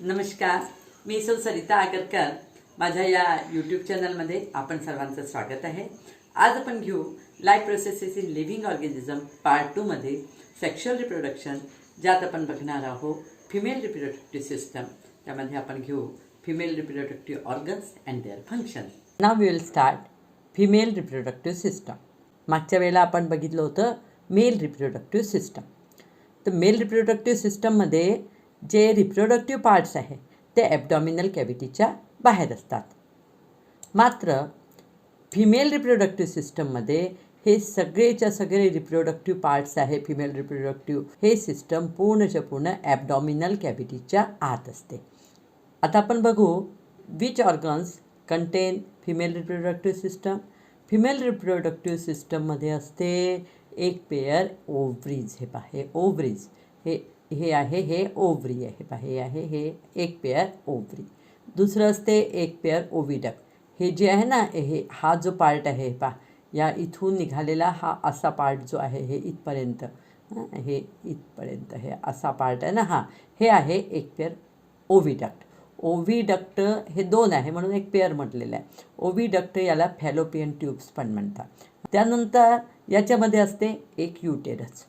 नमस्कार, मी सरिता आगरकर. माझ्या या यूट्यूब चॅनलमध्ये आपण सर्वांचं स्वागत आहे. आज आपण घेऊ life processes in living organism part 2 मध्ये सेक्शुअल रिप्रोडक्शन, ज्यात आपण बघणार आहोत फिमेल रिप्रोडक्टिव्ह सिस्टम. त्यामध्ये आपण घेऊ female reproductive organs and their function. Now we will start female reproductive system. मागच्या वेळेला आपण बघितलं होतं मेल रिप्रोडक्टिव्ह सिस्टम. तर मेल रिप्रोडक्टिव्ह सिस्टममध्ये जे रिप्रोडक्टिव्ह पार्ट्स आहे ते ॲबडॉमिनल कॅव्हिटीच्या बाहेर असतात. मात्र फिमेल रिप्रोडक्टिव्ह सिस्टममध्ये हे सगळेच्या सगळे रिप्रोडक्टिव्ह पार्ट्स आहे फिमेल रिप्रोडक्टिव्ह, हे सिस्टम पूर्णच्या पूर्ण ॲबडॉमिनल कॅव्हिटीच्या आत असते. आता आपण बघू which organs content female reproductive system. Female रिप्रोडक्टिव्ह सिस्टममध्ये असते एक पेअर ओव्हरीज. हे पहा, हे ओव्हरीज, हे आहे, हे ओव्हरी आहे. पहा, हे आहे, हे एक पेअर ओव्हरी. दुसरं असते एक पेअर ओव्हिडक्ट. हे जे आहे ना, हा जो पार्ट आहे, पहा, या इथून निघालेला हा असा पार्ट जो आहे, हे इथपर्यंत, हे इथपर्यंत हे असा पार्ट आहे ना, हे आहे एक पेअर ओव्हिडक्ट. ओव्हिडक्ट हे दोन आहे म्हणून एक पेअर म्हटलेलं आहे. ओव्हिडक्ट याला फॅलोपियन ट्यूब्स पण म्हणतात. त्यानंतर याच्यामध्ये असते एक युटेरस.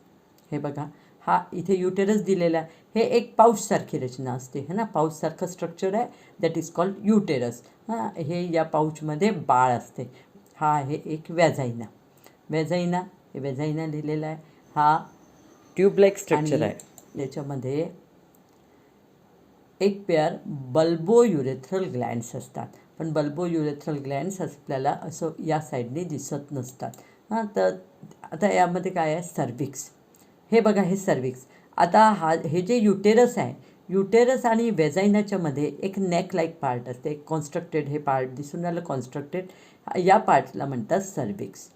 हे बघा, हा इथे युटेरस दिलेला आहे. हे एक पाऊचसारखी रचना असते, है ना, पाऊचसारखं स्ट्रक्चर आहे, दॅट इज कॉल्ड युटेरस. हे या पाऊचमध्ये बाळ असते. हा आहे एक व्याजाईना. हे व्याजाईना लिहिलेला आहे. हा ट्यूब लाईक स्ट्रक्चर आहे. याच्यामध्ये एक पेअर बल्बोयुरेथ्रल ग्लँड्स असतात. पण बल्बोयुरेथ्रल ग्लँड्स आपल्याला असं या साईडने दिसत नसतात. तर आता यामध्ये काय आहे, सर्विक्स. हे बघा, हे सर्विक्स. आता हे जे युटेरस आहे, युटेरस आणि वेजाइनाच्या मध्ये एक नेक लाईक पार्ट असते, एक कॉन्स्ट्रक्टेड. हे पार्ट दिसून राहिलं कॉन्स्ट्रक्टेड, या पार्टला म्हणतात सर्विक्स.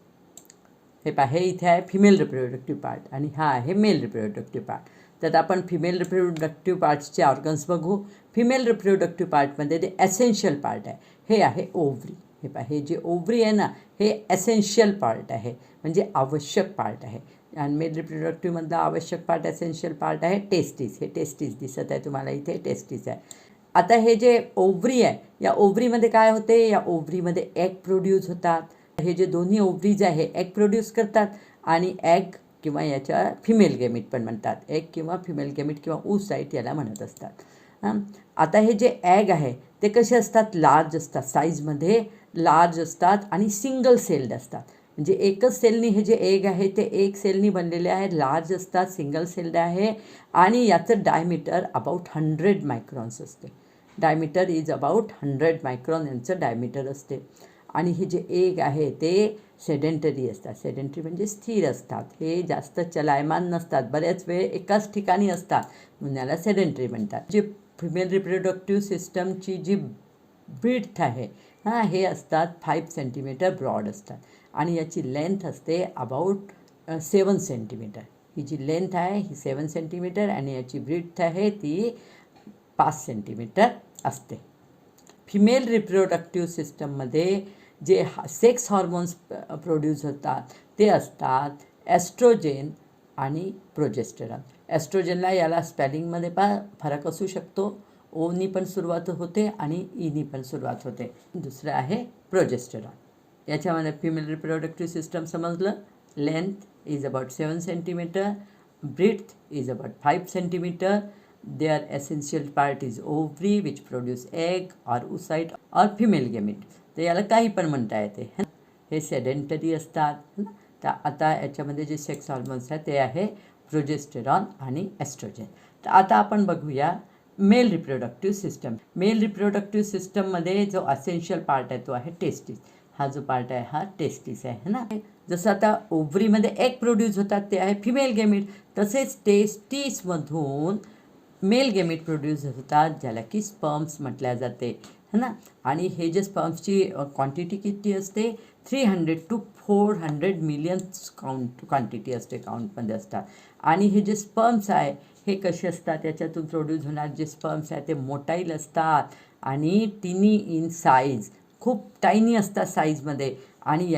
हे पहा, हे इथे आहे फिमेल रिप्रोडक्टिव्ह पार्ट आणि हा आहे मेल रिप्रोडक्टिव्ह पार्ट. तर आपण फिमेल रिप्रोडक्टिव्ह पार्ट्सचे ऑर्गन्स बघू. फिमेल रिप्रोडक्टिव्ह पार्टमध्ये जे एसेन्शियल पार्ट आहे, हे आहे ओव्हरी. हे पहा, हे जे ओव्हरी आहे ना, हे एसेन्शियल पार्ट आहे, म्हणजे आवश्यक पार्ट आहे. आणि मेल रिप्रोडक्टिव्हमधला आवश्यक पार्ट, एसेन्शियल पार्ट आहे टेस्टिस. हे टेस्टिस दिसत आहे तुम्हाला इथे, टेस्टिस आहे. आता हे जे ओव्हरी आहे, या ओव्हरीमध्ये काय होते, या ओव्हरीमध्ये एग प्रोड्यूस होतात. हे जे दोन्ही ओव्हरीज आहे एग प्रोड्यूस करतात आणि एग किंवा याच्या फिमेल गेमिट पण म्हणतात. एग किंवा फिमेल गेमिट किंवा ऊसाईट याला म्हणत असतात. आता हे जे एग आहे ते कसे असतात, लार्ज असतात, साईजमध्ये लार्ज असतात आणि सिंगल सेल्ड असतात. म्हणजे एकच सेलनी हे जे एग आहे ते एक सेलनी बनलेले आहे, लार्ज असतात, सिंगल सेल्ड आहे आणि याचं डायमीटर अबाउट 100 मायक्रॉन्स असते. डायमीटर इज अबाउट 100 मायक्रॉन यांचं डायमीटर असते. आणि हे जे एग आहे ते सेडेंटरी असतात. सेडेंटरी म्हणजे स्थिर असतात. हे जास्त चलायमान नसतात, बऱ्याच वेळ एकाच ठिकाणी असतात, म्हणून याला सेडेंटरी म्हणतात. जे फिमेल रिप्रोडक्टिव्ह सिस्टमची जी ब्रीथ आहे, हे असतात 5 सेंटीमीटर ब्रॉड असतात आणि याची लेंथ असते अबाउट 7 सेंटीमीटर. ही जी लेंथ आहे ही 7 सेंटीमीटर आणि याची ब्रीथ आहे ती 5 सेंटीमीटर असते. फिमेल रिप्रोडक्टिव्ह सिस्टममध्ये जे सेक्स हॉर्मोन्स प्रोड्यूस होतात ते असतात ॲस्ट्रोजेन आणि प्रोजेस्टेरॉन. ॲस्ट्रोजेनला याला स्पेलिंगमध्ये पण फरक असू शकतो. ओनी पण सुरुवात होते आणि ईनी पण सुरुवात होते. दुसरं आहे प्रोजेस्टेरॉन. याच्यामध्ये फिमेल रिप्रोडक्टिव्ह सिस्टम समजलं. Length is about 7 centimetre, breadth is about 5 centimetre. Their essential part is ovary which produce egg or oocyte or female gamete. तर याला काही पण म्हणता येते. हे सेडेंटरी असतात. तर आता याच्यामध्ये जे सेक्स हॉर्मोन्स आहेत ते आहे प्रोजेस्टेरॉन आणि एस्ट्रोजन. तर आता आपण बघूया male reproductive system. Mail reproductive सिस्टममध्ये जो असेन्शियल पार्ट आहे तो आहे टेस्टिस. हा जो पार्ट आहे हा टेस्टिस आहे ना. जसं आता ओव्हरीमध्ये एग प्रोड्यूस होतात ते आहे फिमेल गेमिट, तसेच टेस्टिसमधून मेल गेमिट प्रोड्यूस होतात ज्याला की स्पर्म्स म्हटल्या जाते, है ना. आणि हे जे स्पर्म्सची क्वांटिटी किती असते, 300 to 400 मिलियन्स क्वांटिटी असते, काउंटमध्ये असतात. आणि हे जे स्पर्म्स आहे हे कसे असतात, याच्यातून प्रोड्यूस होणार जे स्पर्म्स आहे ते मोटाईल असतात आणि टिनी इन साईज, खूप टायनी असतात साईजमध्ये. आणि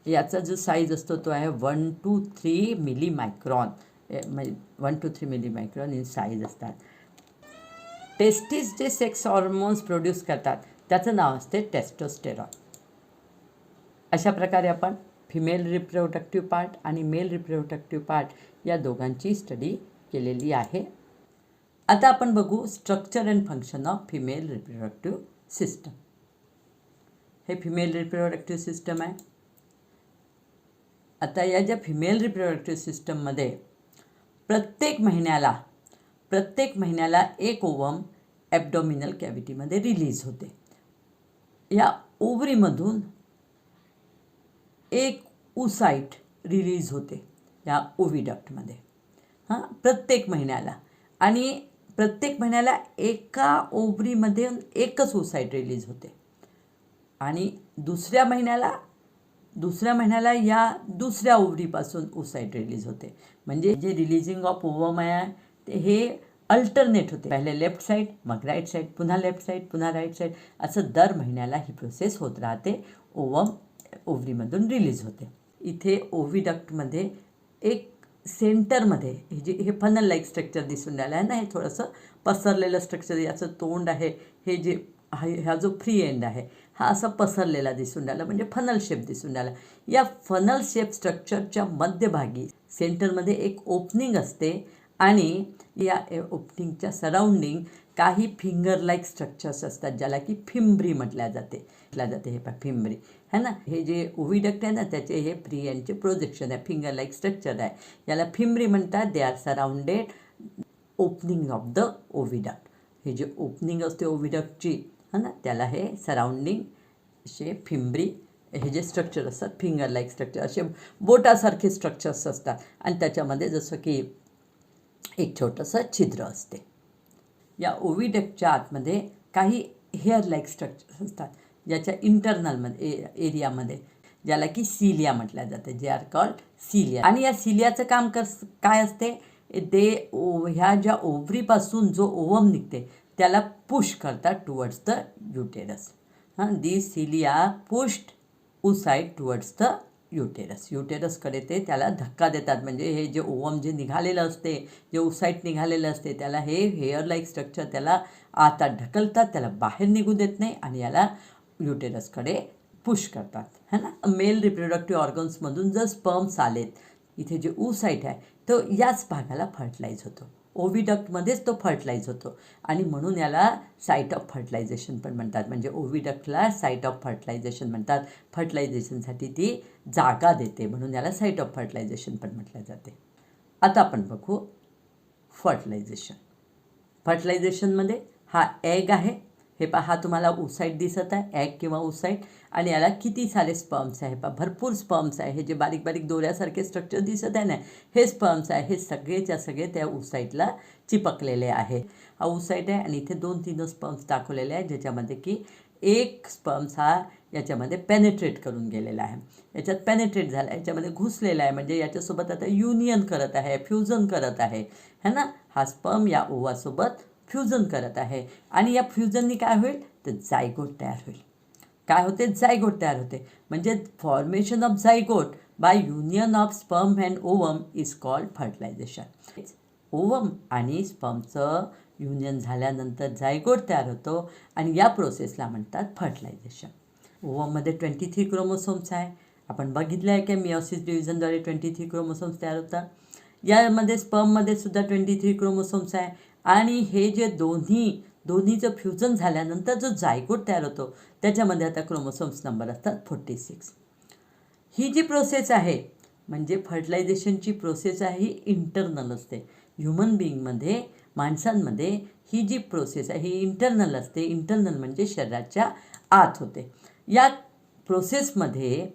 याचा जो साईज असतो तो आहे 1 to 3 milli micron. 1 to 3 milli micron in size असतात. टेस्टिस जे सेक्स हॉर्मोन्स प्रोड्यूस करतात त्याचं नाव असते टेस्टोस्टेरॉन. अशा प्रकारे आपण फिमेल रिप्रोडक्टिव्ह पार्ट आणि मेल रिप्रोडक्टिव्ह पार्ट या दोघांची स्टडी केलेली आहे. आता आपण बघू structure and function of female reproductive system. हे फिमेल रिप्रोडक्टिव्ह सिस्टम आहे. आता या ज्या फिमेल रिप्रोडक्टिव्ह सिस्टममध्ये प्रत्येक महिन्याला एक ओवम ॲब्डोमिनल कॅव्हिटीमध्ये रिलीज होते. या ओव्हरीमधून एक उसाईट रिलीज होते या ओव्हिडक्टमध्ये प्रत्येक महिन्याला. आणि प्रत्येक महिन्याला एका ओव्हरीमध्ये एकच उसाईट रिलीज होते. आणि दुसऱ्या महिन्याला या दुसऱ्या ओव्हरीपासून उसाईट रिलीज होते. म्हणजे जे रिलीजिंग ऑफ ओवम आहे ते हे अल्टरनेट होते. पहिले लेफ्ट साईड, मग राईट साईड, पुन्हा लेफ्ट साईड, पुन्हा राईट साईड, असं दर महिन्याला ही प्रोसेस होत राहते. ओवम ओव्हरीमधून रिलीज होते. इथे ओव्हिडक्टमध्ये एक सेंटरमध्ये हे फनल लाईक स्ट्रक्चर दिसून राहिलं आहे ना. हे थोडंसं पसरलेलं स्ट्रक्चर, याचं तोंड आहे, हे जे हा जो फ्री एंड आहे हा असा पसरलेला दिसून राहिला, म्हणजे फनल शेप दिसून राहिला. या फनल शेप स्ट्रक्चरच्या मध्यभागी सेंटरमध्ये एक ओपनिंग असते आणि या ओपनिंगच्या सराउंडिंग काही फिंगर लाईक स्ट्रक्चर्स असतात ज्याला की फिम्ब्री म्हटल्या जाते. हे फिम्ब्री है ना. हे जे ओव्हिडक्ट आहे ना त्याचे हे फ्री एंडचे प्रोजेक्शन आहे, फिंगर लाईक स्ट्रक्चर आहे, याला फिम्ब्री म्हणतात. They are surrounded opening of the oviduct. हे जे ओपनिंग असते ओव्हिडक्टची है ना त्याला हे सराउंडिंग असे फिम्ब्री, हे जे स्ट्रक्चर असतात फिंगर लाईक स्ट्रक्चर, असे बोटासारखे स्ट्रक्चर्स असतात. आणि त्याच्यामध्ये जसं की एक छोटंसं छिद्र असते. या ओव्हिडक्टच्या आतमध्ये काही हेअर लाईक स्ट्रक्चर्स असतात ज्याच्या इंटरनलमध्ये एरियामध्ये, ज्याला की सिलिया म्हटल्या जाते. जे आर कॉल्ड सिलिया. आणि या सिलियाचं काम काय असते, ह्या ज्या ओव्हरीपासून जो ओवम निघते त्याला पुश करतात towards the uterus. The cilia pushed outside towards the युटेरसकडे ते त्याला धक्का देतात. म्हणजे हे जे ओवम जे निघालेलं असते, जे उसाईट निघालेलं असते त्याला हे हेअर लाईक स्ट्रक्चर त्याला आता ढकलतात, त्याला बाहेर निघू देत नाही आणि याला युटेरसकडे पुश करतात है ना. मेल रिप्रोडक्टिव्ह ऑर्गन्समधून जर स्पर्म्स आलेत, इथे जे उसाईट आहे तो याच भागाला फर्टिलाइज होतो. ओव्हिडक्टमध्येच तो फर्टिलाइज होतो आणि म्हणून याला साईट ऑफ फर्टिलायझेशन पण म्हणतात. म्हणजे ओव्हिडक्टला साईट ऑफ फर्टिलायझेशन म्हणतात. फर्टिलायझेशनसाठी ती जागा देते म्हणून याला साईट ऑफ फर्टिलायझेशन पण म्हटलं जाते. आता आपण बघू फर्टिलायझेशनमध्ये हा एग आहे. हे पहा, हा तुम्हाला उसाईट दिसत आहे, एग किंवा उसाईट. आणि याला किती सारे स्पर्म्स आहे पहा, भरपूर स्पर्म्स आहे. हे जे बारीक बारीक दोऱ्यासारखे स्ट्रक्चर दिसत आहे ना हे स्पर्म्स आहे. हे सगळेच्या सगळे त्या उसाईटला चिपकलेले आहे. हा उसाईट आहे आणि इथे 2-3 स्पर्म्स दाखवलेले आहेत ज्याच्यामध्ये की एक स्पर्म्स हा याच्यामध्ये पेनेट्रेट करून गेलेला आहे. याच्यात पेनेट्रेट झाला, याच्यामध्ये घुसलेला आहे, म्हणजे याच्यासोबत आता युनियन करत आहे, फ्युजन करत आहे है ना. हा स्पर्म या ओवासोबत फ्युजन करत आहे आणि या फ्युजननी काय होईल तर जायगोट तयार होईल. काय होते, जायगोट तयार होते. म्हणजे formation of zygote by union of sperm and ovum is called fertilisation. Ovum आणि स्पर्मचं युनियन झाल्यानंतर जायगोट तयार होतो आणि या प्रोसेसला म्हणतात फर्टिलायझेशन. ओवममध्ये 23 क्रोमोसोम्स आहे. आपण बघितलं आहे की मिओसिस डिव्हिजनद्वारे 23 क्रोमोसोम्स तयार होतात. यामध्ये स्पर्ममध्ये सुद्धा 23 क्रोमोसोम्स आहे. आणि हे जे दोन्हीचं फ्युजन झाल्यानंतर जो जायगोट तयार होतो त्याच्यामध्ये आता क्रोमोसोम्स नंबर असतात 46. ही जी प्रोसेस आहे म्हणजे फर्टिलायझेशनची प्रोसेस आहे ही इंटरनल असते. ह्युमन बिईंगमध्ये, माणसांमध्ये ही जी प्रोसेस आहे ही इंटरनल असते. इंटरनल म्हणजे शरीराच्या आत होते. या प्रोसेसमध्ये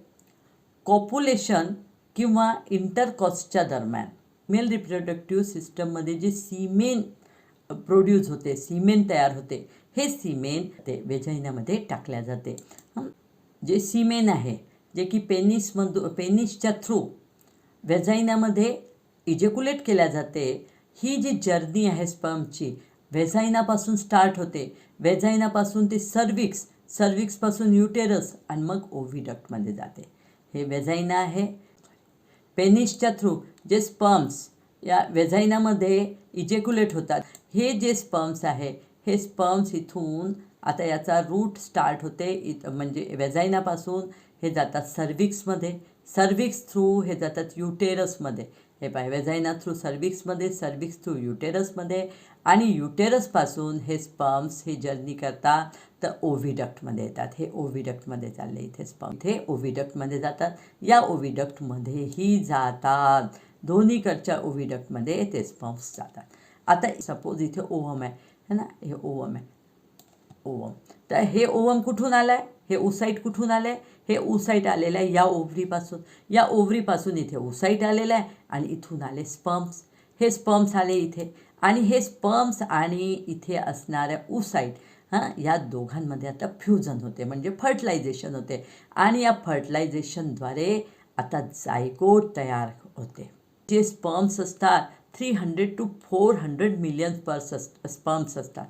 कॉप्युलेशन किंवा इंटरकॉर्सच्या दरम्यान मेल रिप्रोडक्टिव्ह सिस्टममध्ये जे सीमेन प्रोड्यूस होते, सीमेन तयार होते, हे सीमेन ते वेजाइनामध्ये टाकल्या जाते. जे सीमेन आहे जे की पेनिसच्या थ्रू वेजाइनामध्ये इजेक्युलेट केल्या जाते. ही जी जर्नी आहे स्पर्मची वेजाइनापासून स्टार्ट होते. वेजाइनापासून ते सर्विक्सपासून युटेरस आणि मग ओव्हिडक्टमध्ये जाते. हे वेजाइना आहे. पेनिसच्या थ्रू जे स्पर्म्स या वेजाइनामध्ये इजेक्युलेट होतात, हे जे स्पर्म्स आहे हे स्पर्म्स इथून आता याचा रूट स्टार्ट होते म्हणजे व्हॅजायनापासून हे जातात सर्विक्समध्ये, सर्विक्स थ्रू हे जातात युटेरसमध्ये. हे पाय व्हॅजायना थ्रू सर्विक्समध्ये, सर्विक्स थ्रू युटेरसमध्ये, आणि युटेरसपासून हे स्पर्म्स हे जर्नी करतात तर ओव्हिडक्टमध्ये येतात. हे ओव्हिडक्टमध्ये चालले इथे स्पर्म, इथे ओव्हिडक्टमध्ये जातात. या ओव्हिडक्टमध्येही जातात, दोन्हीकडच्या ओव्हिडक्टमध्ये ते स्पर्म्स जातात. आता सपोज इथे ओवम आहे है ना, हे ओवम आहे, ओवम. तर हे ओवम कुठून आलं आहे, हे ओसाईट कुठून आलं आहे, हे ओसाईट आलेलं आहे या ओव्हरीपासून. या ओव्हरीपासून इथे ओसाईट आलेलं आहे आणि इथून आले स्पर्म्स. हे स्पर्म्स आले इथे, आणि हे स्पर्म्स आणि इथे असणाऱ्या ओसाईट या दोघांमध्ये आता फ्युजन होते, म्हणजे फर्टिलायझेशन होते. आणि या फर्टिलायझेशनद्वारे आता जायगोट तयार होते. जे स्पर्म्स असतात 300 to 400 मिलियन स्पर्म्स असतात.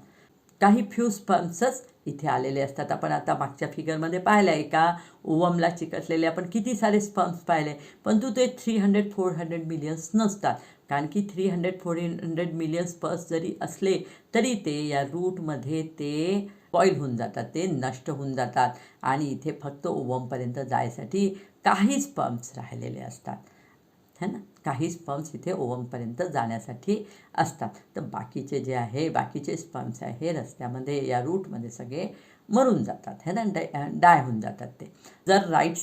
काही फ्यू स्पर्म्सच इथे आलेले असतात. आपण आता मागच्या फिगरमध्ये पाहिलं आहे का, ओवमला चिकटलेले आपण किती सारे स्पर्म्स पाहिले, परंतु ते 300-400 मिलियन्स नसतात. कारण की 300-400 मिलियन स्पर्म्स जरी असले तरी ते या रूटमध्ये ते स्पॉईल होऊन जातात, ते नष्ट होऊन जातात, आणि इथे फक्त ओवमपर्यंत जायसाठी काही स्पर्म्स राहिलेले असतात है ना. काही स्पर्म्स इथे ओवमपर्यंत जाण्यासाठी असतात. तर बाकीचे जे आहे, बाकीचे स्पर्म्स आहे हे रस्त्यामध्ये या रूटमध्ये सगळे मरून जातात है ना, डाय होऊन जातात ते. जर राईट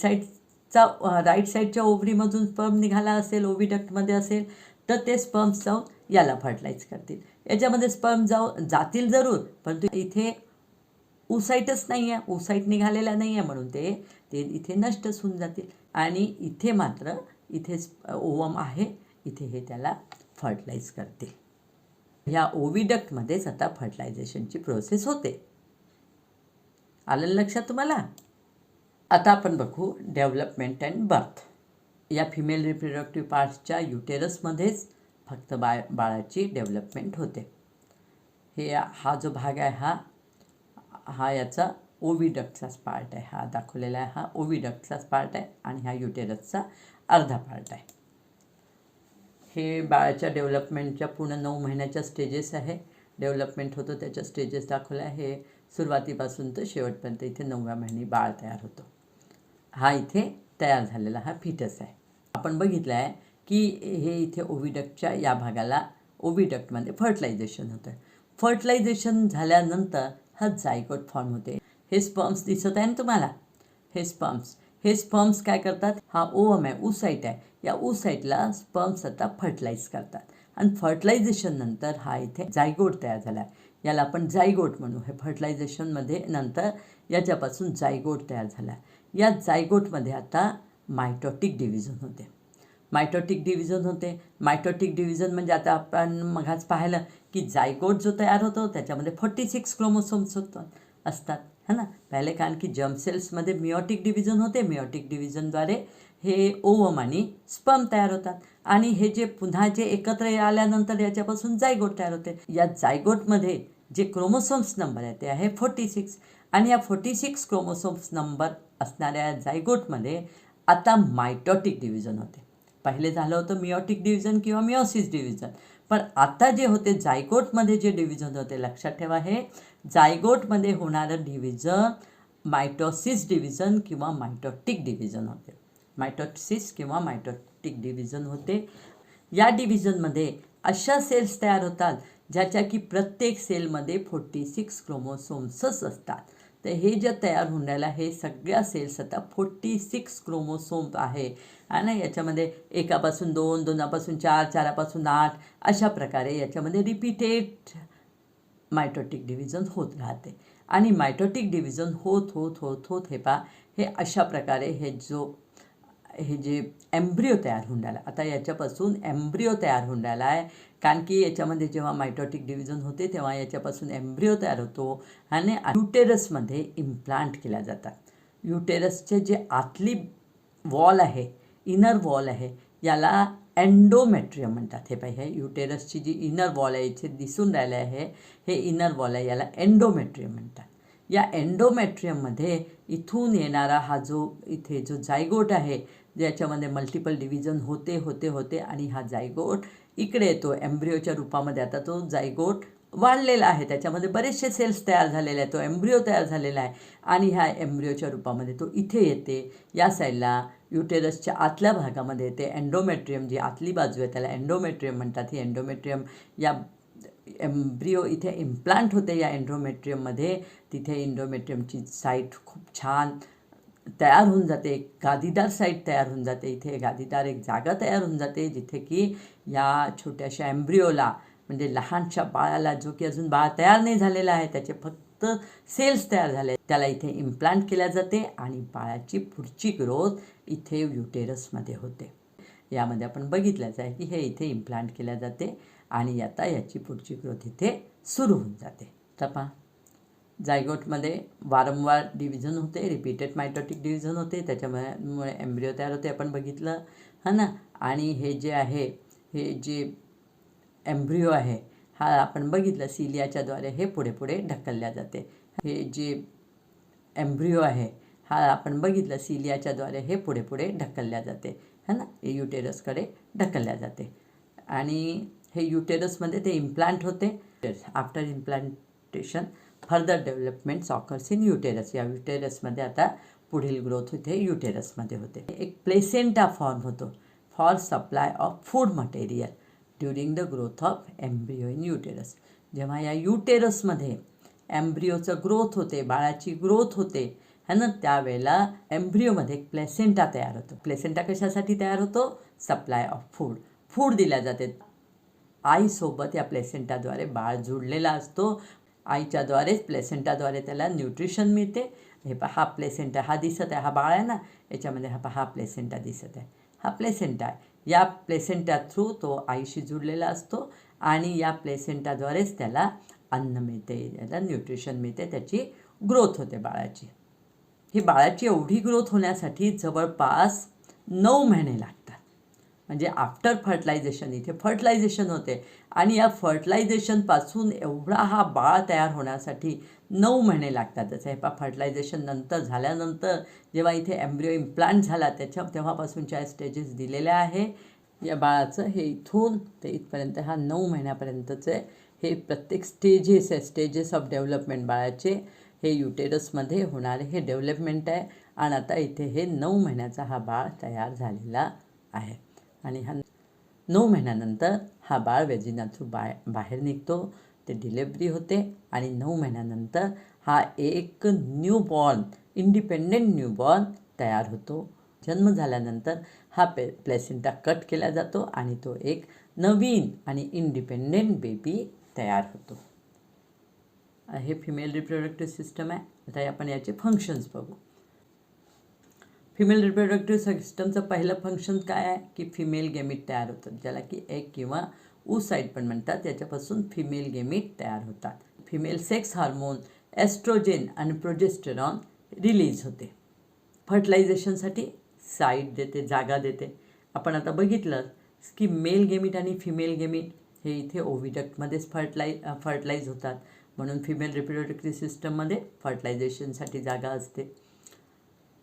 साईडच्या ओव्हरीमधून स्पर्म निघाला असेल, ओव्हिडक्टमध्ये असेल, तर ते स्पर्म्स जाऊन याला फर्टिलाइज करतील. याच्यामध्ये स्पर्म जातील जरूर, परंतु इथे ओसाईटच नाही आहे, ओसाईट निघालेला नाही आहे, म्हणून ते इथे नष्टच होऊन जातील. आणि इथे मात्र इथे ओवम आहे, इथे हे त्याला फर्टिलाइज करतील. ह्या ओव्हिडक्टमध्येच आता फर्टिलायझेशनची प्रोसेस होते. आलं लक्षात तुम्हाला. आता आपण बघू डेव्हलपमेंट अँड बर्थ. या फिमेल रिप्रोडक्टिव्ह पार्ट्सच्या युटेरसमध्येच फक्त बाळाची डेव्हलपमेंट होते. हा जो भाग आहे हा याचा ओव्हिडक्टचाच पार्ट आहे. हा दाखवलेला आहे, हा ओव्हिडक्टचाच पार्ट आहे, आणि हा युटेरसचा अर्धा पार्ट आहे. हे बाळाच्या डेव्हलपमेंटच्या पूर्ण 9 महिन्याच्या स्टेजेस आहे. डेव्हलपमेंट होतो त्याच्या स्टेजेस दाखवल्या आहे. हे सुरुवातीपासून तर शेवटपर्यंत इथे 9व्या महिनी बाळ तयार होतो. हा इथे तयार झालेला हा फिटस आहे. आपण बघितलं आहे की हे इथे ओव्हिडक्टच्या या भागाला ओव्हिडक्टमध्ये फर्टिलायझेशन होतं. फर्टिलायझेशन झाल्यानंतर हा जायगोट फॉर्म होते. हे स्पर्म्स दिसत आहे ना तुम्हाला, हे स्पर्म्स काय करतात, हा ओवम आहे, ओसाईट आहे, या ओसाईटला स्पर्म्स आता फर्टिलाइज करतात, आणि फर्टिलायझेशन नंतर हा इथे जायगोट तयार झाला आहे. याला आपण जायगोट म्हणू. हे फर्टिलायझेशनमध्ये नंतर याच्यापासून जायगोट तयार झाला आहे. या जायगोटमध्ये आता मायटोटिक डिव्हिजन होते. मायटोटिक डिव्हिजन म्हणजे आता आपण मगाच पाहिलं की जायगोट जो तयार होतो त्याच्यामध्ये 46 क्रोमोसोम्स असतात है ना. पहिले कारण की जर्म सेल्समध्ये मियोटिक डिव्हिजन होते. मियोटिक डिव्हिजनद्वारे हे ओवम आणि स्पर्म तयार होतात, आणि हे जे पुन्हा जे एकत्र आल्यानंतर याच्यापासून जायगोट तयार होते. या जायगोटमध्ये जे क्रोमोसोम्स नंबर आहे ते आहे 46, आणि या 46 क्रोमोसोम्स नंबर असणाऱ्या जायगोटमध्ये आता मायटोटिक डिव्हिजन होते. पहिले झालं होतं मियोटिक डिव्हिजन किंवा मियोसिस डिव्हिजन, पण आता जे होते जायगोटमध्ये जे डिव्हिजन होते, लक्षात ठेवा हे जायगोटमध्ये होणारं डिव्हिजन मायटोसिस डिव्हिजन किंवा मायटोटिक डिव्हिजन होते. मायटोसिस किंवा मायटोटिक डिव्हिजन होते. या डिव्हिजनमध्ये अशा सेल्स तयार होतात ज्याच्या की प्रत्येक सेलमध्ये 46 क्रोमोसोम्सच असतात. तर हे जे तयार होऊन राहिलं हे सगळ्या सेल्स आता 46 क्रोमोसोम्स आहे, आणि याच्यामध्ये एकापासून 2, 2पासून 4, 4पासून 8 अशा प्रकारे याच्यामध्ये रिपीटेड मायटोटिक डिव्हिजन होत राहते. आणि मायटोटिक डिव्हिजन होत हे अशा प्रकारे हे जे एम्ब्रिओ तयार होऊन राहिला, आता याच्यापासून एम्ब्रिओ तयार होऊन राहिला आहे. कारण की याच्यामध्ये जेव्हा मायटोटिक डिव्हिजन होते तेव्हा याच्यापासून एम्ब्रिओ तयार होतो, आणि युटेरसमध्ये इम्प्लांट केल्या जातात. युटेरसचे जे आतली वॉल आहे, इनर वॉल आहे, याला एंडोमेट्रियम म्हणतात. हे पाहिजे युटेरसची जी इनर वॉल आहे इथे दिसून राहिलं आहे, हे इनर वॉल आहे, याला एंडोमेट्रियम म्हणतात. या एंडोमेट्रियममध्ये इथून येणारा हा जो इथे जो जायगोट आहे, ज्याच्यामध्ये मल्टिपल डिव्हिजन होते, आणि हा जायगोट इकडे येतो एम्ब्रिओच्या रूपामध्ये. आता तो जायगोट वाढलेला आहे, त्याच्यामध्ये बरेचसे सेल्स तयार झालेले आहेत, तो एम्ब्रिओ तयार झालेला आहे आणि ह्या एम्ब्रिओच्या रूपामध्ये तो इथे येते. या साईडला युटेरसच्या आतल्या भागामध्ये येते. एंडोमेट्रियम जी आतली बाजू आहे त्याला एंडोमेट्रियम म्हणतात. ही एंडोमेट्रियम या एम्ब्रिओ इथे इम्प्लांट होते या एंडोमेट्रियममध्ये. तिथे एंडोमेट्रियमची साईट खूप छान तयार होऊन जाते, एक गादीदार साईट तयार होऊन जाते. इथे गादीदार एक जागा तयार होऊन जाते जिथे की या छोट्याशा एम्ब्रिओला म्हणजे लहानशा बाळाला, जो की अजून बाळ तयार नाही झालेला आहे, त्याचे फक्त सेल्स तयार झाले, त्याला इथे इम्प्लांट केल्या जाते आणि बाळाची पुढची ग्रोथ इथे युटेरसमध्ये होते. यामध्ये आपण बघितलंच आहे की हे इथे इम्प्लांट केल्या जाते आणि आता याची पुढची ग्रोथ इथे सुरू होऊन जाते. तर पहा, जायगोटमध्ये वारंवार डिव्हिजन होते, रिपीटेड मायटोटिक डिव्हिजन होते, त्याच्यामुळे एम्ब्रिओ तयार होते, आपण बघितलं हा ना. आणि हे जे आहे, हे जे एम्ब्रिओ आहे हा आपण बघितलं सिलियाच्याद्वारे हे पुढे पुढे ढकलल्या जाते. हे जे एम्ब्रिओ आहे हा आपण बघितलं सिलियाच्याद्वारे हे पुढे पुढे ढकलल्या जाते है ना, हे युटेरसकडे ढकलल्या जाते आणि हे युटेरसमध्ये ते इम्प्लांट होते. After implantation further developments occurs in uterus. या युटेरसमध्ये आता पुढील ग्रोथ इथे युटेरसमध्ये होते. एक प्लेसेंटा फॉर्म होतो for supply of food material during the growth of embryo in uterus. जेव्हा या युटेरसमध्ये एम्ब्रिओचं ग्रोथ होते, बाळाची ग्रोथ होते है ना, त्यावेळेला एम्ब्रिओमध्ये एक प्लेसेंटा तयार होतो. प्लेसेंटा कशासाठी तयार होतो? सप्लाय ऑफ फूड दिल्या जाते. आईसोबत या प्लेसेंटाद्वारे बाळ जुळलेला असतो. आईच्याद्वारेच प्लेसेंटाद्वारे त्याला न्यूट्रिशन मिळते. हे पहा, हा प्लेसेंटा हा दिसत आहे, हा बाळ आहे ना, याच्यामध्ये हा प्लेसेंटा दिसत आहे, हा प्लेसेंटा आहे. या प्लेसेंटा थ्रू तो आईशी जुळलेला असतो आणि या प्लेसेंटाद्वारेच त्याला अन्न मिळते, याला न्यूट्रिशन मिळते, त्याची ग्रोथ होते बाळाची. ही बाळाची एवढी ग्रोथ होण्यासाठी जवळपास 9 महिने लागतात. म्हणजे आफ्टर फर्टिलायझेशन इथे फर्टिलायझेशन होते आणि या फर्टिलायझेशनपासून एवढा हा बाळ तयार होण्यासाठी 9 महिने लागतात. जसं हे फर्टिलायझेशन नंतर झाल्यानंतर जेव्हा इथे एम्ब्रिओ इम्प्लांट झाला तेव्हापासूनच्या स्टेजेस दिलेल्या आहे या बाळाचं. हे इथून ते इथपर्यंत हा 9 महिन्यापर्यंतचे हे प्रत्येक स्टेजेस आहे, स्टेजेस ऑफ डेव्हलपमेंट बाळाचे. हे युटेरसमध्ये होणारे हे डेव्हलपमेंट आहे आणि आता इथे हे 9 महिन्याचा हा बाळ तयार झालेला आहे आणि हा 9 महिन्यानंतर हा बाळ वेजिना थ्रू बाहेर निघतो, ते डिलेव्हरी होते आणि 9 महिन्यानंतर हा एक न्यूबॉर्न, इंडिपेंडेंट न्यूबॉर्न तयार होतो. जन्म झाल्यानंतर हा प्लेसेंटा कट केला जातो आणि तो एक नवीन आणि इंडिपेंडेंट बेबी तयार होतो. हे फिमेल रिप्रोडक्टिव्ह सिस्टम आहे. आता आपण याचे फंक्शन्स बघू. फिमेल रिप्रोडक्टिव्ह सिस्टमचं पहिलं फंक्शन काय आहे की फिमेल गेमीट तयार होतात, ज्याला की एग किंवा oocyte पण म्हणतात. याच्यापासून फिमेल गेमीट तयार होतात. फिमेल सेक्स हार्मोन एस्ट्रोजेन आणि प्रोजेस्टेरॉन रिलीज होते. फर्टिलायझेशनसाठी साईट देते, जागा देते. आपण आता बघितलं की मेल गेमीट आणि फिमेल गेमीट हे इथे ओव्हिडक्टमध्येच फर्टिलाइज होतात, म्हणून फिमेल रिप्रोडक्टिव्ह सिस्टममध्ये फर्टिलायझेशनसाठी जागा असते.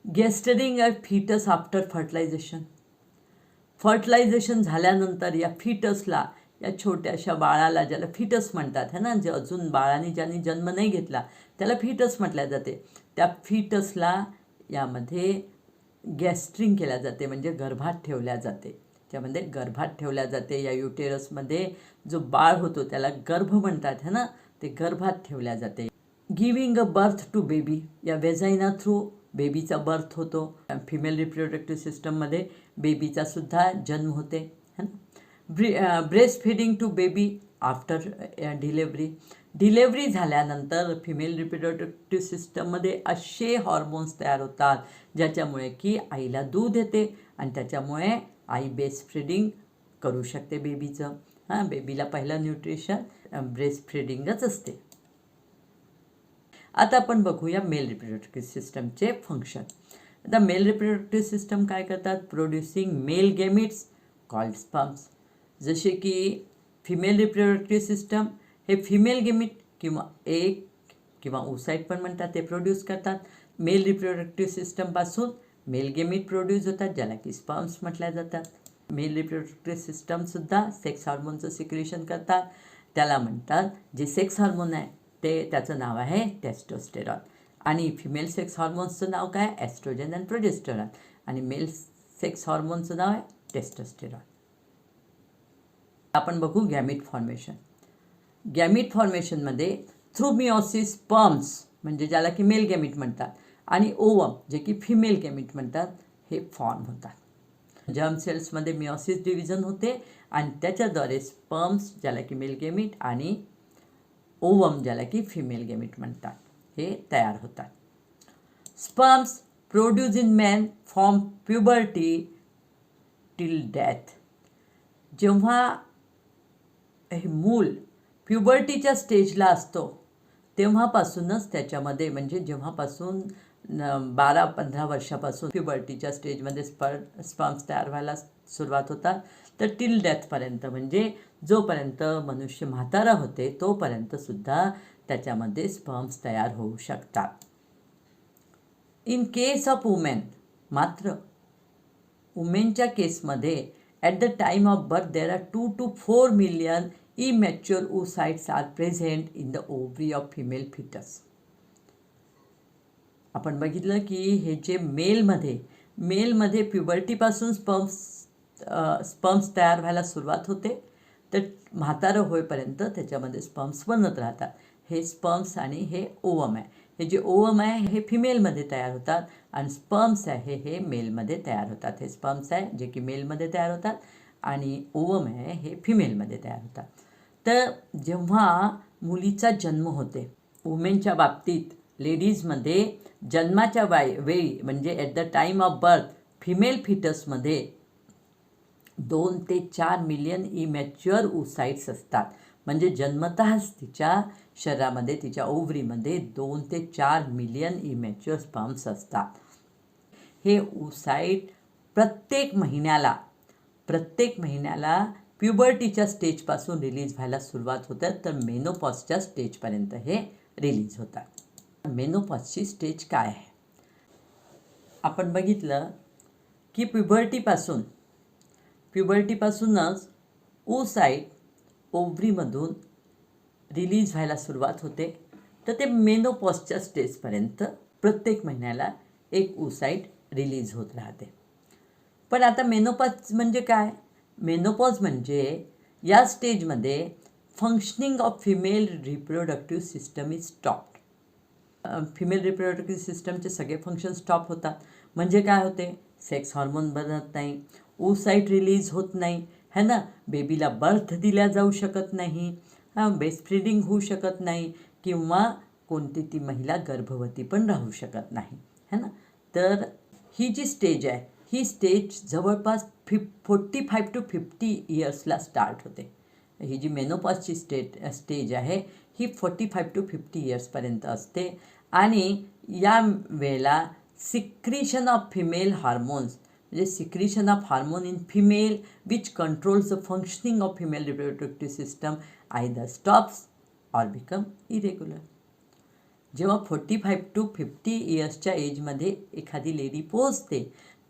गेस्टरिंग अ फिटस आफ्टर फर्टिलायझेशन. फर्टिलायझेशन झाल्यानंतर या फिटसला, या छोट्याशा बाळाला ज्याला फिटस म्हणतात है ना, जे अजून ज्यांनी जन्म नाही घेतला त्याला फिटस म्हटल्या जाते. त्या फिटसला यामध्ये गॅस्ट्रिंग केल्या जाते, म्हणजे गर्भात ठेवल्या जाते. त्यामध्ये गर्भात ठेवल्या जाते. या युटेरसमध्ये जो बाळ होतो त्याला गर्भ म्हणतात है ना, ते गर्भात ठेवल्या जाते. Giving a birth to baby. या वेजाइना थ्रू बेबीचा बर्थ होतो. फिमेल रिप्रोडक्टिव्ह सिस्टममध्ये बेबीचा सुद्धा जन्म होते है ना. Breast feeding to baby after delivery. Delivery झाल्यानंतर फिमेल रिप्रोडक्टिव्ह सिस्टममध्ये असे हॉर्मोन्स तयार होतात ज्याच्यामुळे की आईला दूध येते आणि त्याच्यामुळे आई ब्रेस्ट फीडिंग करू शकते बेबीचं. बेबीला पहिलं न्यूट्रिशन ब्रेस्ट फीडिंगच असते. आता आपण बघूया मेल रिप्रोडक्टिव्ह सिस्टमचे फंक्शन. आता मेल रिप्रोडक्टिव्ह सिस्टम काय करतात? Producing male gametes called sperms. जसे की फिमेल रिप्रोडक्टिव्ह सिस्टम हे फिमेल गेमिट किंवा एग किंवा oocyte पण म्हणतात ते प्रोड्यूस करतात. मेल रिप्रोडक्टिव्ह सिस्टमपासून मेल गेमिट प्रोड्यूस होतात, ज्याला की स्पर्म्स म्हटल्या जातात. मेल रिप्रोडक्टिव्ह सिस्टमसुद्धा सेक्स हार्मोनचं सिक्रेशन करतात. त्याला म्हणतात, जे सेक्स हार्मोन आहे त्याचं नाव आहे टेस्टोस्टेरॉन. आणि फिमेल सेक्स हॉर्मोन्सचं नाव काय, एस्ट्रोजन आणि प्रोजेस्टेरॉन. आणि मेल सेक्स हॉर्मोनचं नाव आहे टेस्टोस्टेरॉन. आपण बघू गॅमीट फॉर्मेशन. गॅमीट फॉर्मेशनमध्ये थ्रू मिओसिस स्पर्म्स, म्हणजे ज्याला की मेल गॅमीट म्हणतात, आणि ओवम, जे की फिमेल गॅमीट म्हणतात, हे फॉर्म होतात. जर्म सेल्समध्ये मिओसिस डिव्हिजन होते आणि त्याच्याद्वारे स्पर्म्स, ज्याला की मेल गॅमीट, आणि ओवम, ज्याला की फिमेल गॅमीट म्हणतात, हे तयार होतात. Sperms produce in man from puberty till death. जेव्हा हे मूल प्युबर्टीच्या स्टेजला असतो तेव्हापासूनच त्याच्यामध्ये, म्हणजे जेव्हापासून 12-15 वर्षापासून प्युबर्टीच्या स्टेजमध्ये स्पर्म्स तयार व्हायला सुरुवात होतात, तर टिल डेथपर्यंत, म्हणजे जोपर्यंत मनुष्य म्हातारा होते तोपर्यंतसुद्धा त्याच्यामध्ये स्पर्म्स तयार होऊ शकतात. इन केस ऑफ वुमेन, मात्र वुमेनच्या केसमध्ये at the time of birth there are 2 to 4 million immature oocytes are present in the ovary of female fetus. आपण बघितलं की हे जे मेलमध्ये प्युबर्टीपासून स्पर्म्स तयार व्हायला सुरुवात होते, तर म्हातारं होईपर्यंत त्याच्यामध्ये स्पर्म्स बनत राहतात. हे स्पर्म्स आणि हे ओवम आहे. हे जे ओवम आहे हे फिमेलमध्ये तयार होतात आणि स्पर्म्स आहे हे मेलमध्ये तयार होतात. हे स्पर्म्स आहे जे की मेलमध्ये तयार होतात आणि ओवम आहे हे फिमेलमध्ये तयार होतात. तर जेव्हा मुलीचा जन्म होते, वुमेनच्या बाबतीत, लेडीजमध्ये जन्माच्या वेळी, म्हणजे at the time of birth, female फिटसमध्ये 2 ते 4 मिलियन इमॅच्युअर oocytes असतात. म्हणजे जन्मतःच तिच्या शरीरामध्ये, तिच्या ओव्हरीमध्ये 2 ते 4 मिलियन इमॅच्युअर स्पर्म्स असतात. हे oocyte प्रत्येक महिन्याला प्युबर्टीच्या स्टेजपासून रिलीज व्हायला सुरुवात होतात, तर मेनोपॉजच्या स्टेजपर्यंत हे रिलीज होतात. मेनोपॉजची स्टेज काय आहे? आपण बघितलं की प्युबर्टीपासूनच oocyte ओव्हरीमधून रिलीज व्हायला सुरुवात होते, तर ते मेनोपॉजच्या स्टेजपर्यंत प्रत्येक महिन्याला एक oocyte रिलीज होत राहते. पण आता मेनोपॉज म्हणजे काय? मेनोपॉज म्हणजे या स्टेजमध्ये functioning of female reproductive system is stopped. Female reproductive सिस्टमचे सगळे फंक्शन स्टॉप होतात. म्हणजे काय होते? सेक्स हॉर्मोन बनत नाही, oocyte रिलीज होत नाही, है ना, बेबीला बर्थ दिल्या जाऊ शकत नाही, बेस्ट फीडिंग होऊ शकत नाही, किंवा कोणती ती महिला गर्भवती पण राहू शकत नाही, है ना. तर ही जी स्टेज आहे, ही स्टेज जवळपास 45 to 50 इयर्सला स्टार्ट होते. ही जी मेनोपॉजची स्टेज आहे ही 45 to 50 इयर्सपर्यंत असते. आणि या वेळेला सिक्रीशन ऑफ फिमेल हार्मोन्स, म्हणजे secretion of hormone in female which controls the functioning of female reproductive system either stops or become irregular. जेव्हा 45 to 50 इयर्सच्या एजमध्ये एखादी लेडी पोहोचते,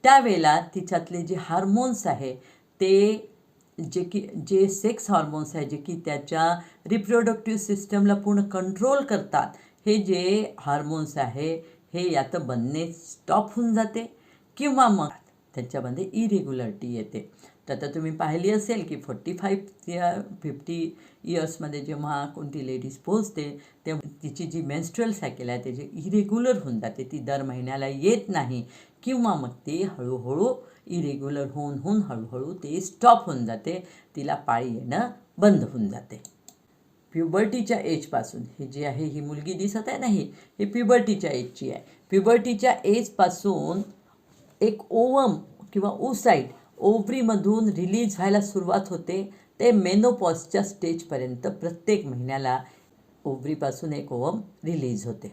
त्यावेळेला तिच्यातले जे हार्मोन्स आहे ते जे सेक्स हार्मोन्स आहे, जे की त्याच्या रिप्रोडक्टिव्ह सिस्टमला पूर्ण कंट्रोल करतात, हे जे हार्मोन्स आहे हे या तर बनणे स्टॉप होऊन जाते, किंवा मग त्याच्यामध्ये इरेग्युलरिटी येते. तर आता तुम्ही पाहिली असेल की 45 50 इयर्समध्ये जेव्हा कोणती लेडीज पोहोचते तेव्हा तिची जी मेन्स्ट्रुअल सायकल आहे त्याची इरेग्युलर होऊन जाते, ती दर महिन्याला येत नाही, किंवा मग ती हळूहळू इरेग्युलर होऊन हळूहळू ते स्टॉप होऊन जाते, तिला पाळी येणं बंद होऊन जाते. प्युबर्टीच्या एजपासून हे जी आहे, ही मुलगी दिसत आहे ना, ही प्युबर्टीच्या एजची आहे. प्युबर्टीच्या एजपासून एक ओवम किंवा oocyte ओव्हरीमधून रिलीज व्हायला सुरुवात होते, ते मेनोपॉजच्या स्टेजपर्यंत प्रत्येक महिन्याला ओव्हरीपासून एक ओवम रिलीज होते.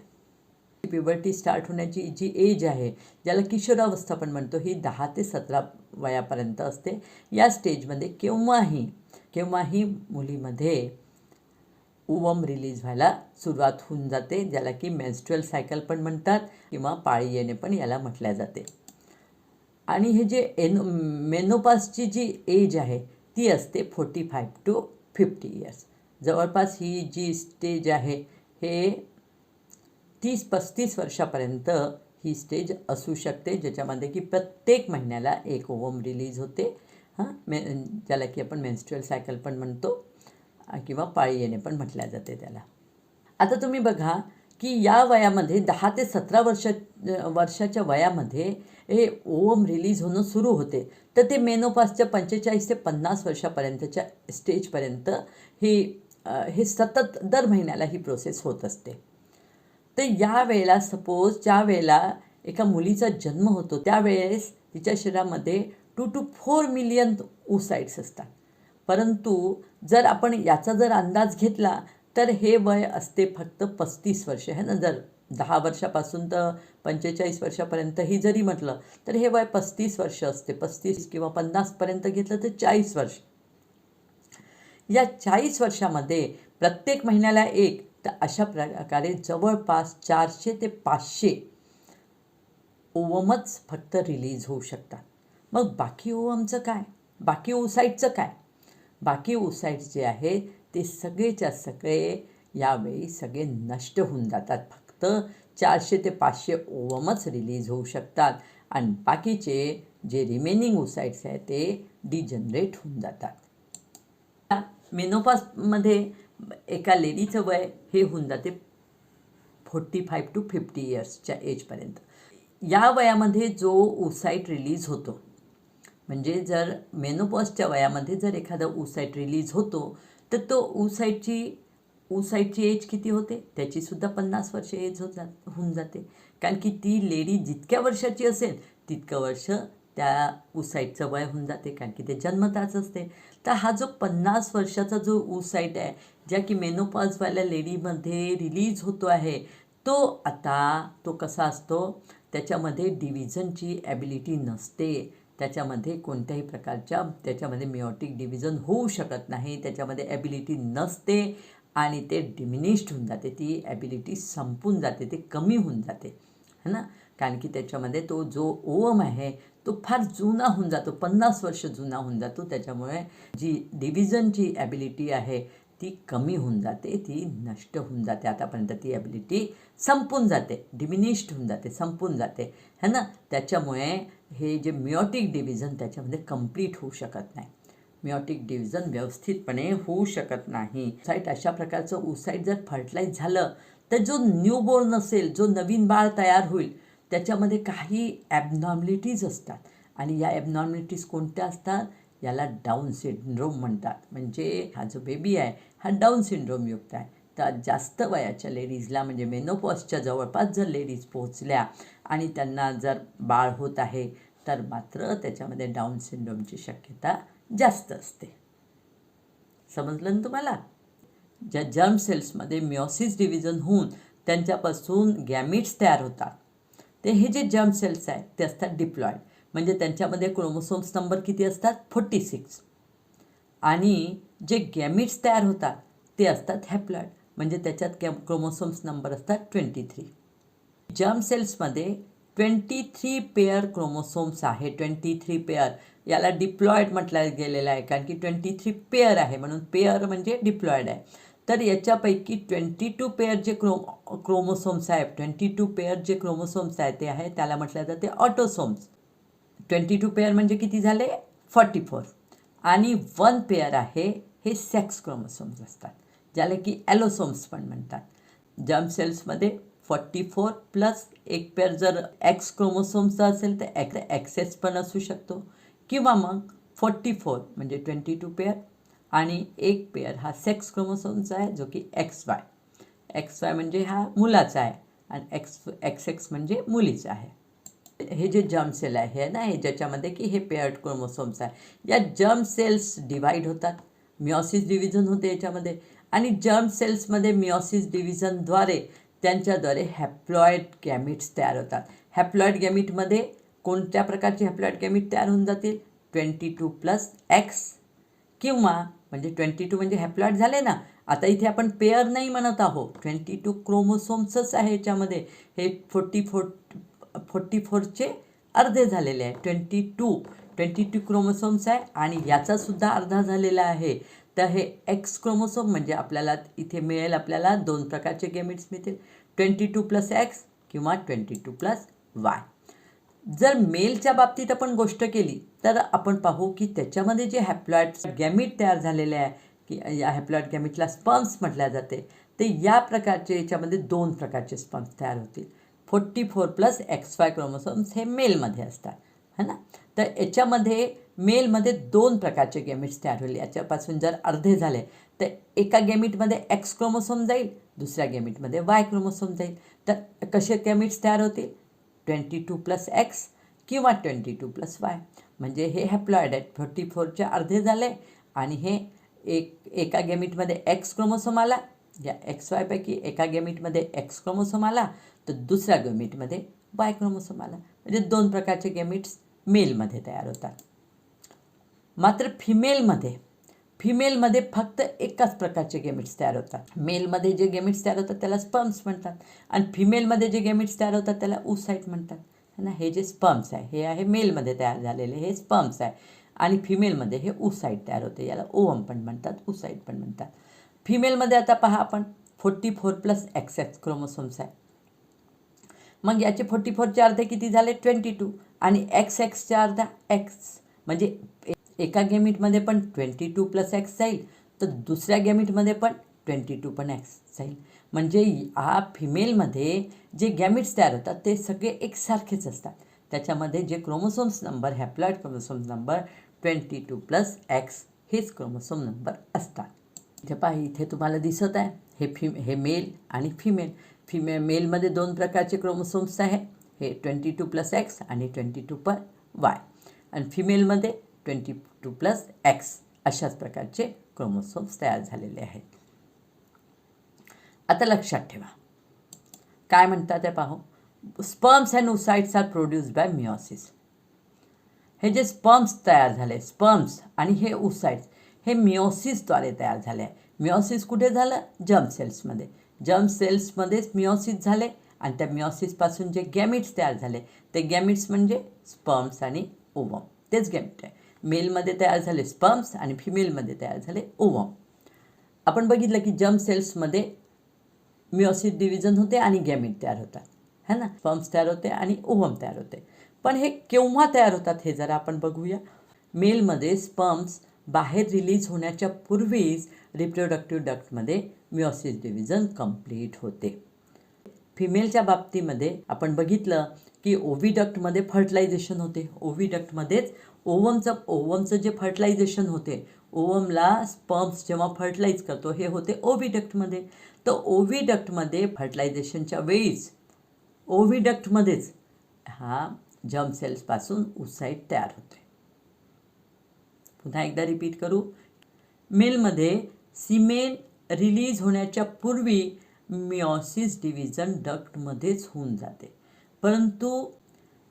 प्युबर्टी स्टार्ट होण्याची जी एज आहे, ज्याला किशोरावस्था पण म्हणतो, ही 10 ते 17 वयापर्यंत असते. या स्टेजमध्ये केव्हाही मुलीमध्ये ओवम रिलीज व्हायला सुरुवात होऊन जाते, ज्याला की मेन्स्ट्रुअल सायकल पण म्हणतात, किंवा पाळी येणे पण याला म्हटल्या जाते. आणि हे जे मेनोपॉजची जी एज आहे ती असते 45 to 50 इयर्स. जवळपास ही जी स्टेज आहे हे 30-35 वर्षापर्यंत ही स्टेज असू शकते, ज्याच्यामध्ये की प्रत्येक महिन्याला एक ओवम रिलीज होते. ज्याला की आपण मेन्स्ट्रुअल सायकल पण म्हणतो किंवा पाळी येणे पण म्हटल्या जाते त्याला. आता तुम्ही बघा की या वयामध्ये 10 ते 17 वर्षाच्या वयामध्ये हे ओवम रिलीज होणं सुरू होते, तर ते मेनोपॉजच्या 45 ते 50 वर्षापर्यंतच्या स्टेजपर्यंत हे सतत दर महिन्याला ही प्रोसेस होत असते. तर या वेळेला सपोज ज्या वेळेला एका मुलीचा जन्म होतो त्यावेळेस तिच्या शरीरामध्ये 2 to 4 मिलियन ओसाइट्स असतात. परंतु जर आपण याचा जर अंदाज घेतला तर हे वय असते फक्त 35 वर्ष आहे ना. जर 10 वर्षापासून तर 45 वर्षापर्यंतही जरी म्हटलं तर हे वय 35 वर्ष असते. 35 किंवा 50पर्यंत घेतलं तर 40 वर्ष. या 40 वर्षामध्ये प्रत्येक महिन्याला एक, तर अशा प्रकारे जवळपास 400 ते 500 ओवमच फक्त रिलीज होऊ शकतात. मग बाकी ओवमचं काय, बाकी ओसाइटचं काय? बाकी ओसाइट्स जे आहेत ते सगळेच्या सगळे यावेळी सगळे नष्ट होऊन जातात. फक्त 400 ते 500 ओवमच रिलीज होऊ शकतात आणि बाकीचे जे रिमेनिंग ओसाइट्स आहेत ते डिजनरेट होऊन जातात. मेनोपॉजमध्ये एका लेडीचं वय हे होऊन जाते 45 to 50 इयर्सच्या एजपर्यंत. या वयामध्ये जो ओसाइट रिलीज होतो, म्हणजे जर मेनोपॉजच्या वयामध्ये जर एखादा ओसाइट रिलीज होतो तर तो ओसाइटची एज किती होते, त्याचीसुद्धा 50 वर्ष एज होऊन जाते. कारण की ती लेडी जितक्या वर्षाची असेल तितकं वर्ष त्या ओसाइटचं वय होऊन जाते, कारण की ते जन्मताच असते. तर हा जो 50 वर्षाचा जो ओसाइट आहे ज्या की मेनोपॉजवाल्या लेडीमध्ये रिलीज होतो आहे, तो आता तो कसा असतो, त्याच्यामध्ये डिव्हिजनची ॲबिलिटी नसते. त्याच्यामध्ये कोणत्याही प्रकारच्या त्याच्यामध्ये मिओटिक डिव्हिजन होऊ शकत नाही, त्याच्यामध्ये ॲबिलिटी नसते आणि ते डिमिनिश्ड होऊन जाते. ती ॲबिलिटी संपून जाते, ते कमी होऊन जाते है ना. कारण की त्याच्यामध्ये तो जो ओवम आहे तो फार जुना होऊन जातो, 50 वर्ष जुना होऊन जातो. त्याच्यामुळे जी डिव्हिजनची ॲबिलिटी आहे ती कमी होऊन जाते, ती नष्ट होऊन जाते. आतापर्यंत ती ॲबिलिटी संपून जाते, डिमिनिश्ड होऊन जाते, संपून जाते है ना. त्याच्यामुळे हे जे मिओटिक डिव्हिजन त्याच्यामध्ये कंप्लीट होऊ शकत नाही. मिओटिक डिव्हिजन व्यवस्थितपणे होऊ शकत नाही. ओसाइट अशा प्रकारचं ओसाइट जर फर्टिलाइज झालं तर जो न्यूबॉर्न असेल, जो नवीन बाळ तयार होईल, त्याच्यामध्ये काही ॲबनॉर्मलिटीज असतात. आणि या ॲबनॉर्मलिटीज कोणत्या असतात, याला डाऊन सिंड्रोम म्हणतात. म्हणजे हा जो बेबी आहे हा डाऊन सिंड्रोमयुक्त आहे. तर जास्त वयाच्या लेडीजला म्हणजे मेनोपॉजच्या जवळपास जर लेडीज पोहोचल्या आणि त्यांना जर बाळ होत आहे तर मात्र त्याच्यामध्ये डाऊन सिंड्रोमची शक्यता जास्त असते. समजलं ना तुम्हाला? ज्या जर्म सेल्समध्ये मिओसिस डिव्हिजन होऊन त्यांच्यापासून गॅमिट्स तयार होतात, ते हे जे जर्म सेल्स आहेत ते असतात डिप्लॉइड. म्हणजे त्यांच्यामध्ये क्रोमोसोम्स नंबर किती असतात, 46. आणि जे गॅमिट्स तयार होतात ते असतात हॅप्लॉइड. म्हणजे त्याच्यात क्रोमोसोम्स नंबर असतात 23. जर्म सेल्समध्ये 23 पेअर क्रोमोसोम्स आहे. 23 पेअर याला डिप्लॉइड म्हटलं गेलेलं आहे, कारण की 23 पेअर आहे म्हणून पेअर म्हणजे डिप्लॉइड आहे. तर याच्यापैकी 22 पेअर जे क्रोमोसोम्स आहे, 22 पेअर जे क्रोमोसोम्स आहे ते आहे त्याला म्हटलं जाते ऑटोसोम्स. 22 पेअर म्हणजे किती झाले, 44. आणि 1 पेअर आहे हे सेक्स क्रोमोसोम्स असतात, ज्याला की ॲलोसोम्स पण म्हणतात. जर्म सेल्समध्ये 44 प्लस एक पेअर जर एक्स क्रोमोसोम्सचा असेल तर एक्सेस पण असू शकतो, किंवा मग 44 म्हणजे 22 पेअर आणि एक पेअर हा सेक्स क्रोमोसोम्सचा आहे जो की XY. XY म्हणजे हा मुलाचा आहे आणि XX म्हणजे मुलीचा आहे. हे जे जर्म सेल आहे ना, हे ज्याच्यामध्ये की हे पेअर्ड क्रोमोसोम्स आहे, या जर्म सेल्स डिवाईड होतात, मिओसिस डिव्हिजन होते याच्यामध्ये. आणि जर्म सेल्समध्ये मिओसिस डिव्हिजनद्वारे त्यांच्याद्वारे हॅप्लॉइड गॅमिट्स तयार होतात. हॅप्लॉइड गॅमिटमध्ये कोणत्या प्रकारचे हॅप्लॉइड गॅमिट तयार होऊन जातील, 22 प्लस X, किंवा म्हणजे 22 म्हणजे हॅप्लॉइड झाले ना. आता इथे आपण पेअर नाही म्हणत आहोत, 22 क्रोमोसोम्सच आहे याच्यामध्ये. हे 44चे अर्धे झालेले आहे. 22 क्रोमोसोम्स आहे आणि याचासुद्धा अर्धा झालेला आहे. तर हे एक्स क्रोमोसोम म्हणजे आपल्याला इथे मिळेल, आपल्याला 2 प्रकारचे गॅमेट्स मिळतील, 22+X किंवा 22+Y. जर मेलच्या बाबतीत आपण गोष्ट केली तर आपण पाहू की त्याच्यामध्ये जे हॅप्लॉइड गॅमिट तयार झालेले आहे, की या हॅप्लॉइड गॅमिटला स्पर्म्स म्हटल्या जाते, ते या प्रकारचे याच्यामध्ये 2 प्रकारचे स्पर्म्स तयार होतील. 44+XY क्रोमोसोम्स हे मेलमध्ये असतात, है ना. तर याच्यामध्ये मेलमध्ये 2 प्रकारचे गॅमिट्स तयार होईल. याच्यापासून जर अर्धे झाले तर एका गॅमिटमध्ये एक्स क्रोमोसोम जाईल, दुसऱ्या गॅमिटमध्ये वाय क्रोमोसोम जाईल. तर कसे गॅमिट्स तयार होतील? 22+X किंवा 22+Y. म्हणजे हे हॅप्लॉइड आहेत, 44चे अर्धे झाले आणि हे एका गॅमिटमध्ये एक्स क्रोमोसोम आला, या XY पैकी एका गॅमिटमध्ये एक्स क्रोमोसोम आला तर दुसऱ्या गॅमिटमध्ये वाय क्रोमोसोम आला. म्हणजे 2 प्रकारचे गॅमिट्स मेलमध्ये तयार होतात. मात्र फिमेलमध्ये फक्त एकाच प्रकारचे गॅमिट्स तयार होतात. मेलमध्ये जे गॅमिट्स तयार होतात त्याला स्पर्म्स म्हणतात आणि फिमेलमध्ये जे गॅमिट्स तयार होतात त्याला oocyte म्हणतात, है ना. हे जे स्पर्म्स आहे हे आहे मेलमध्ये तयार झालेले, हे स्पर्म्स आहे, आणि फिमेलमध्ये हे oocyte तयार होते. याला ओवम पण म्हणतात, oocyte पण म्हणतात. फिमेलमध्ये आता पहा आपण 44+XX क्रोमोसोम्स आहे. मग याचे 44चे अर्धे किती झाले? 22, आणि XXचे अर्धा X. म्हणजे एका गॅमिटमध्ये पण 22+X जाईल तर दुसऱ्या गॅमिटमध्ये पण 22 पण X जाईल. म्हणजे हा फिमेलमध्ये जे गॅमिट्स तयार होतात ते सगळे एकसारखेच असतात. त्याच्यामध्ये जे chromosomes number, haploid chromosomes number 22+X हेच क्रोमोसोम नंबर असतात. इथे पहा, इथे तुम्हाला दिसत आहे हे मेल आणि फिमेल. मेलमध्ये 2 प्रकारचे क्रोमोसोम्स आहे, हे 22+X आणि 22+Y, आणि फिमेलमध्ये 22+X अशाच प्रकारचे क्रोमोसोम्स तयार झालेले आहेत. आता लक्षात ठेवा काय म्हणतात ते पाहू. Sperms and oocytes are produced by meiosis. हे जे स्पर्म्स तयार झाले, स्पर्म्स आणि हे oocytes हे मिओसिसद्वारे तयार झाले आहे. मिओसिस कुठे झालं? जर्म सेल्समध्ये. जर्म सेल्समध्येच मिओसिस झाले आणि त्या मिओसिसपासून जे गॅमिट्स तयार झाले ते गॅमिट्स म्हणजे स्पर्म्स आणि ओवम, तेच गॅमिट आहे. मेलमध्ये तयार झाले स्पर्म्स आणि फिमेलमध्ये तयार झाले ओवम. आपण बघितलं की जर्म सेल्समध्ये मिओसिस डिव्हिजन होते आणि गॅमिट तयार होतात, है ना. स्पर्म्स तयार होते आणि ओवम तयार होते. पण हे केव्हा तयार होतात हे जरा आपण बघूया. मेलमध्ये स्पर्म्स बाहेर रिलीज होण्याच्या पूर्वीच रिप्रोडक्टिव्ह डक्टमध्ये मिओसिस डिव्हिजन कंप्लीट होते. फिमेलच्या बाबतीमध्ये आपण बघितलं की ओव्हिडक्टमध्ये फर्टिलायझेशन होते. ओव्हिडक्टमध्येच ओवमचं जे फर्टिलायझेशन होते, ओवमला स्पर्म्स जेव्हा फर्टिलाइज करतो हे होते ओव्हिडक्टमध्ये. तर ओव्हिडक्टमध्ये फर्टिलायझेशनच्या वेळीच ओव्हिडक्टमध्येच हा जर्म सेल्सपासून oocyte तयार होते. पुन्हा एकदा रिपीट करू. मेलमध्ये सिमेन रिलीज होण्याच्या पूर्वी मिओसिस डिव्हिजन डक्टमध्येच होऊन जाते, परंतु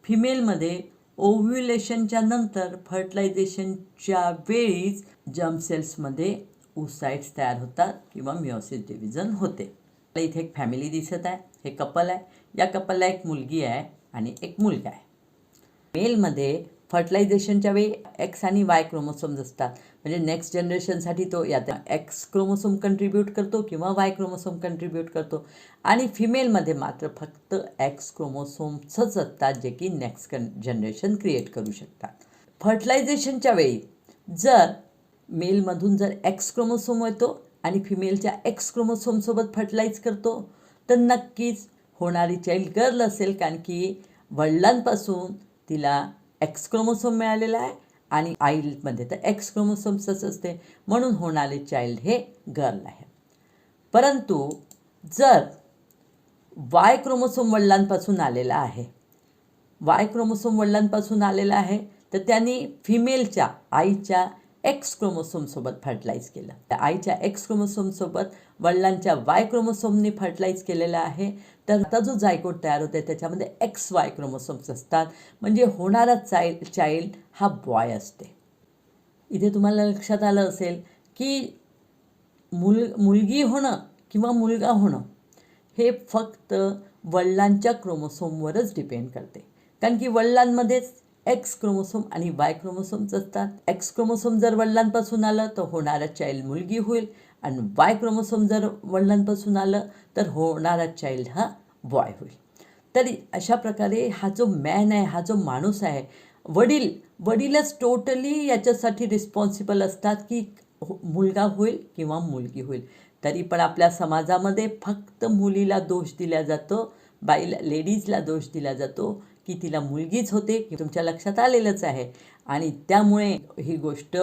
फिमेलमध्ये ओव्ह्युलेशनच्या नंतर फर्टिलायझेशनच्या वेळीच जर्म सेल्समध्ये oocytes तयार होतात किंवा मिओसिस डिव्हिजन होते. इथे एक फॅमिली दिसत आहे, हे कपल आहे. या कपलला एक मुलगी आहे आणि एक मुलगा आहे. मेलमध्ये फर्टिलायझेशनच्या वेळी एक्स आणि वाय क्रोमोसोम्स असतात, म्हणजे नेक्स्ट जनरेशनसाठी तो यात एक्स क्रोमोसोम कंट्रीब्यूट करतो किंवा वाय क्रोमोसोम कंट्रीब्यूट करतो. आणि फिमेलमध्ये मात्र फक्त एक्स क्रोमोसोम्सच असतात जे की नेक्स्ट जनरेशन क्रिएट करू शकतात. फर्टिलायझेशनच्या वेळी जर मेलमधून जर एक्स क्रोमोसोम येतो आणि फिमेलच्या एक्स क्रोमोसोमसोबत फर्टिलाइज करतो तर नक्कीच होणारी चाइल्ड गर्ल असेल, कारण की वडिलांपासून तिला एक्स क्रोमोसोम मिळालेला आहे आणि आईमध्ये तर एक्स क्रोमोसोम्सच असते, म्हणून होणारे चाइल्ड हे गर्ल आहे. परंतु जर वाय क्रोमोसोम वडिलांपासून आलेला आहे, तर त्यांनी फिमेलच्या आईच्या एक्स क्रोमोसोमसोबत फर्टिलाइज केलं. त्या आईच्या एक्स क्रोमोसोमसोबत वडिलांच्या वाय क्रोमोसोमने फर्टिलाइज केलेलं आहे, तर आता जो जायगोट तयार होते त्याच्यामध्ये XY क्रोमोसोम्स असतात, म्हणजे होणारा चाइल्ड हा बॉय असते. इथे तुम्हाला लक्षात आलं असेल की मुलगी होणं किंवा मुलगा होणं हे फक्त वडिलांच्या क्रोमोसोमवरच डिपेंड करते, कारण की वडिलांमध्येच एक्स क्रोमोसोम आणि वाय क्रोमोसोम्स असतात. एक्स क्रोमोसोम जर वडिलांपासून आलं तर होणारा चाइल्ड मुलगी होईल आणि वाय क्रोमोसोम जर वडिलांपासून आलं तर होणारा चाइल्ड हा बॉय होईल. तरी अशा प्रकारे हा जो मॅन आहे, हा जो माणूस आहे, वडीलच टोटली याच्यासाठी रिस्पॉन्सिबल असतात की मुलगा होईल किंवा मुलगी होईल. तरी पण आपल्या समाजामध्ये फक्त मुलीला दोष दिला जातो, लेडीजला दोष दिला जातो की तिला मुलगीच होते, की तुमच्या लक्षात आलेलंच आहे. आणि त्यामुळे ही गोष्ट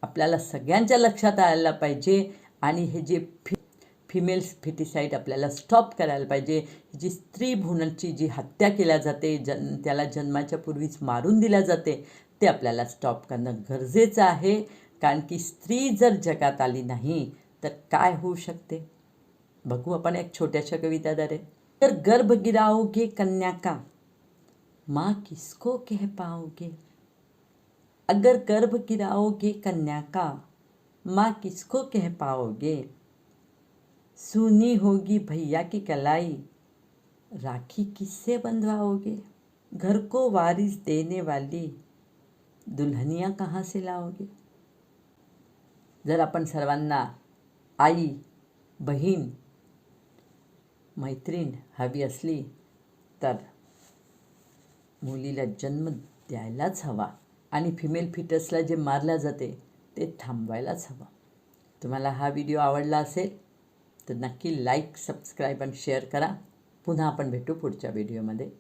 आपल्याला सगळ्यांच्या लक्षात आलेला पाहिजे आणि हे जे फिमेल फिटिसाईड आपल्याला स्टॉप करायला पाहिजे. जी स्त्री भ्रूणाची जी हत्या केल्या जाते, त्याला जन्माच्या पूर्वीच मारून दिल्या जाते, ते आपल्याला स्टॉप करणं गरजेचं आहे. कारण की स्त्री जर जगात आली नाही तर काय होऊ शकते बघू आपण एक छोट्याशा कविताद्वारे. तर गर्भ गिराओगे कन्या का, माँ किसको कह पाओगे. अगर गर्भ गिराओगे कन्या का, माँ किसको कह पाओगे. सुनी होगी भैया की कलाई, राखी किससे बंधवाओगे. घर को वारिस देने वाली दुल्हनिया कहाँ से लाओगे. जर आपण सर्वांना आई, बहीण, मैत्रीण हवी असली तर मुलीला जन्म द्यायलाच हवा आणि फिमेल फिटसला जे मारल्या जाते ते थांबवायलाच हवं. तुम्हाला हा व्हिडिओ आवडला असेल तर नक्की लाईक, सबस्क्राईब आणि शेअर करा. पुन्हा आपण भेटू पुढच्या व्हिडिओमध्ये.